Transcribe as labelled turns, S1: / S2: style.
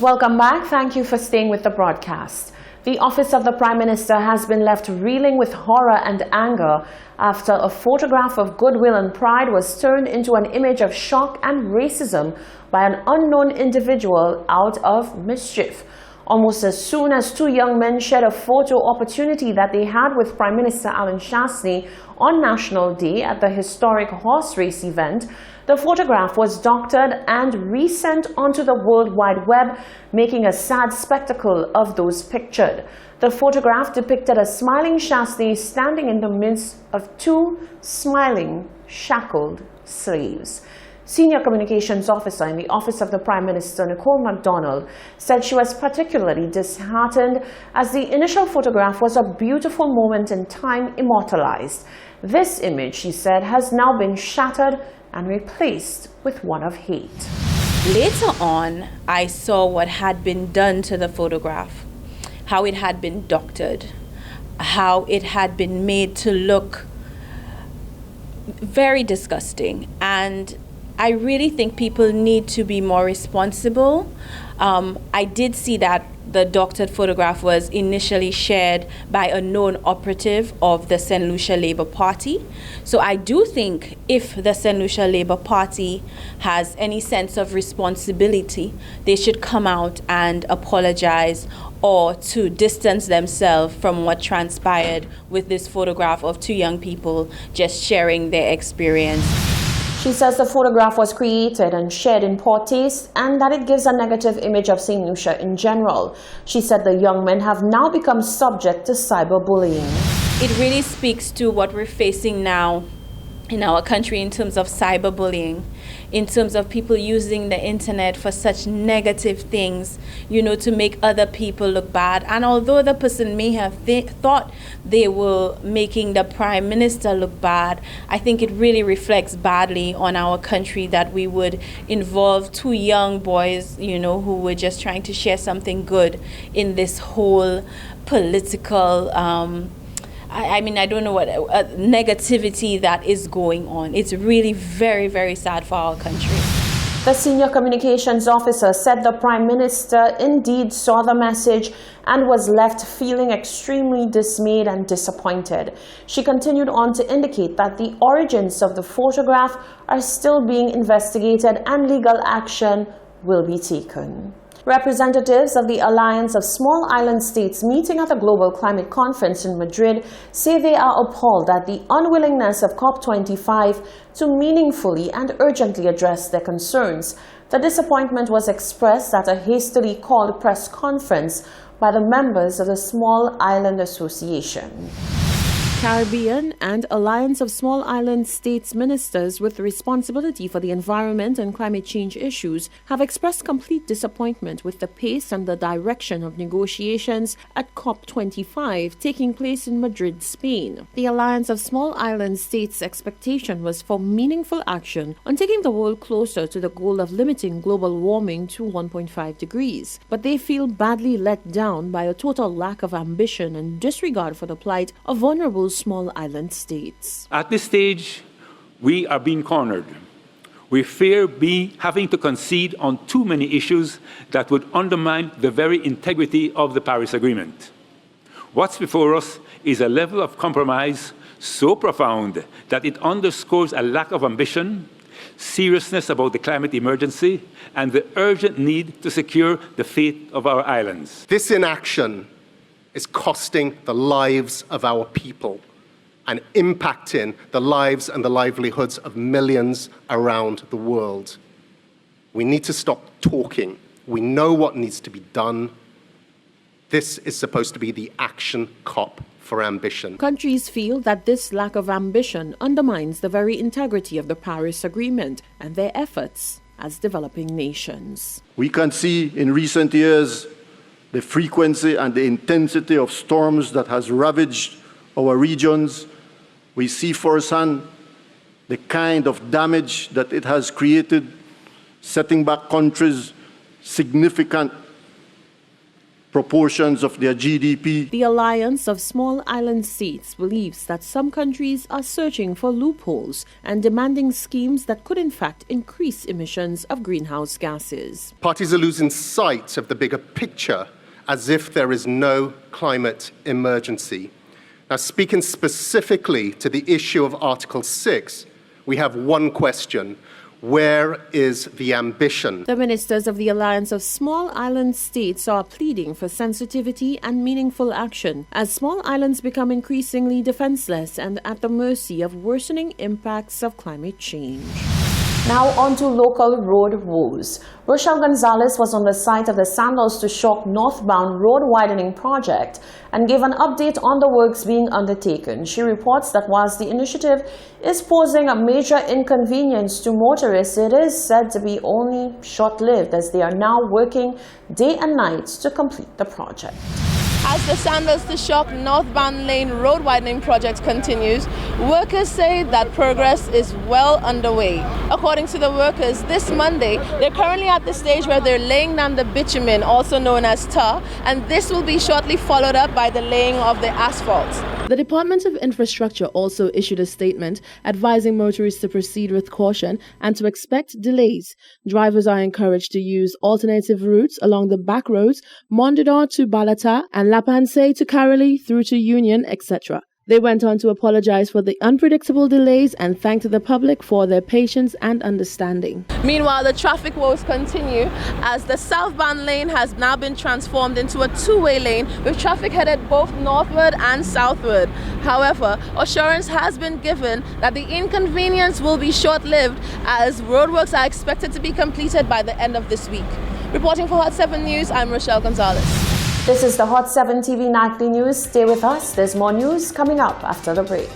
S1: Welcome back. Thank you for staying with the broadcast. The office of the Prime Minister has been left reeling with horror and anger after a photograph of goodwill and pride was turned into an image of shock and racism by an unknown individual out of mischief. Almost as soon as two young men shared a photo opportunity that they had with Prime Minister Alan Shastney on National Day at the historic horse race event, the photograph was doctored and resent onto the World Wide Web, making a sad spectacle of those pictured. The photograph depicted a smiling Shastney standing in the midst of two smiling, shackled slaves. Senior Communications Officer in the Office of the Prime Minister, Nicole MacDonald, said she was particularly disheartened as the initial photograph was a beautiful moment in time immortalized. This image, she said, has now been shattered and replaced with one of hate.
S2: Later on, I saw what had been done to the photograph, how it had been doctored, how it had been made to look very disgusting. And I really think people need to be more responsible. I did see that the doctored photograph was initially shared by a known operative of the St. Lucia Labour Party. So I do think if the St. Lucia Labour Party has any sense of responsibility, they should come out and apologize or to distance themselves from what transpired with this photograph of two young people just sharing their experience.
S1: She says the photograph was created and shared in poor taste and that it gives a negative image of St. Lucia in general. She said the young men have now become subject to cyberbullying.
S2: It really speaks to what we're facing now in our country in terms of cyberbullying, in terms of people using the internet for such negative things, to make other people look bad. And although the person may have thought they were making the Prime Minister look bad, I think it really reflects badly on our country that we would involve two young boys, who were just trying to share something good in this whole political I don't know what negativity that is going on. It's really very, very sad for our country.
S1: The senior communications officer said the Prime Minister indeed saw the message and was left feeling extremely dismayed and disappointed. She continued on to indicate that the origins of the photograph are still being investigated and legal action will be taken. Representatives of the Alliance of Small Island States meeting at the Global Climate Conference in Madrid say they are appalled at the unwillingness of COP25 to meaningfully and urgently address their concerns. The disappointment was expressed at a hastily called press conference by the members of the Small Island Association. Caribbean and Alliance of Small Island States ministers with responsibility for the environment and climate change issues have expressed complete disappointment with the pace and the direction of negotiations at COP25 taking place in Madrid, Spain. The Alliance of Small Island States' expectation was for meaningful action on taking the world closer to the goal of limiting global warming to 1.5 degrees. But they feel badly let down by a total lack of ambition and disregard for the plight of vulnerable small island states.
S3: At this stage, we are being cornered. We fear having to concede on too many issues that would undermine the very integrity of the Paris Agreement. What's before us is a level of compromise so profound that it underscores a lack of ambition, seriousness about the climate emergency, and the urgent need to secure the fate of our islands.
S4: This inaction is costing the lives of our people and impacting the lives and the livelihoods of millions around the world. We need to stop talking. We know what needs to be done. This is supposed to be the action COP for ambition.
S1: Countries feel that this lack of ambition undermines the very integrity of the Paris Agreement and their efforts as developing nations.
S5: We can see in recent years the frequency and the intensity of storms that has ravaged our regions. We see firsthand the kind of damage that it has created, setting back countries significant proportions of their GDP.
S1: The Alliance of Small Island States believes that some countries are searching for loopholes and demanding schemes that could in fact increase emissions of greenhouse gases.
S4: Parties are losing sight of the bigger picture as if there is no climate emergency. Now, speaking specifically to the issue of Article 6, we have one question. Where is the ambition?
S1: The ministers of the Alliance of Small Island States are pleading for sensitivity and meaningful action as small islands become increasingly defenseless and at the mercy of worsening impacts of climate change. Now on to local road woes. Rochelle Gonzalez was on the site of the Sandals to Shock northbound road widening project and gave an update on the works being undertaken. She reports that whilst the initiative is posing a major inconvenience to motorists, it is said to be only short-lived as they are now working day and night to complete the project.
S6: As the Sandals to Shock northbound lane road widening project continues, workers say that progress is well underway. According to the workers, this Monday, they're currently at the stage where they're laying down the bitumen, also known as tar, and this will be shortly followed up by the laying of the asphalt.
S7: The Department of Infrastructure also issued a statement advising motorists to proceed with caution and to expect delays. Drivers are encouraged to use alternative routes along the back roads, Mondador to Balata and Lapanse to Karali through to Union, etc. They went on to apologize for the unpredictable delays and thanked the public for their patience and understanding.
S6: Meanwhile, the traffic woes continue as the southbound lane has now been transformed into a two-way lane with traffic headed both northward and southward. However, assurance has been given that the inconvenience will be short-lived as roadworks are expected to be completed by the end of this week. Reporting for Hot 7 News, I'm Rochelle Gonzalez.
S1: This is the Hot 7 TV Nightly News. Stay with us. There's more news coming up after the break.